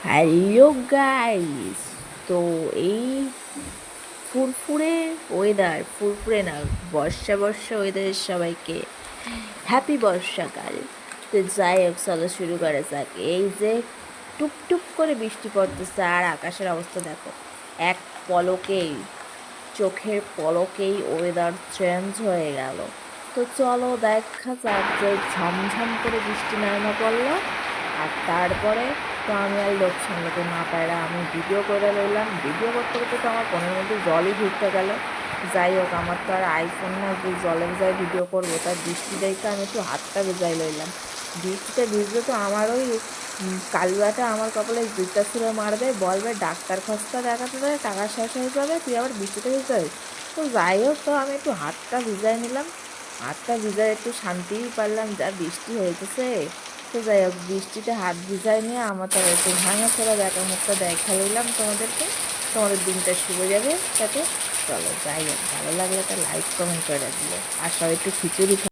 Hello guys, তো এই ফুরফুরে ওয়েদার, ফুরফুরে না, বর্ষা বর্ষা ওয়েদারের সবাইকে হ্যাপি বর্ষাকাল। তো যাই হোক, চলো শুরু করা যাক। এই যে টুপটুপ করে বৃষ্টি পড়তেছে আর আকাশের অবস্থা দেখো, এক পলকেই, চোখের পলকেই ওয়েদার চেঞ্জ হয়ে গেল। তো চলো দেখা যাক যে ঝমঝম করে বৃষ্টি নামা পড়লো। আর তারপরে তো আমি আর লোক সামলাতে না পারা আমি ভিডিও করে রইলাম। ভিডিও করতে করতে তো আমার ফোনের মধ্যে জলই ঢুকতে গেল। যাই হোক, আমার তো আর আইফোন না যে জলে ভেজায় ভিডিও করবো, তার বৃষ্টি দেখে আমি একটু হাতটা ভেজাই লইলাম। বৃষ্টিতে ভিজলে তো আমার ওই কালুয়াটা আমার কপালে জুতা ছুঁড়ে মারবে, বলবে ডাক্তার খসটা দেখাতে দেয়, টাকা শেষ হয়ে যাবে, তুই আবার বৃষ্টিতে ভিজতে হবে। তো যাই হোক, তো আমি একটু হাতটা ভিজাই নিলাম। হাতটা ভিজায় একটু শান্তিই পারলাম, যা বৃষ্টি হয়েছে। তো যাই হোক, বৃষ্টিতে হাত ভিজাই নিয়ে আমার তো একটু ভাঙা চোরা দেখা মুখটা দেখা লইলাম তোমাদেরকে। তোমাদের দিনটা শুরু যাবে তাতে। চলো যাই হোক, ভালো লাগলে একটা লাইক কমেন্ট করে দিও, আর সবাই একটু খিচুড়ি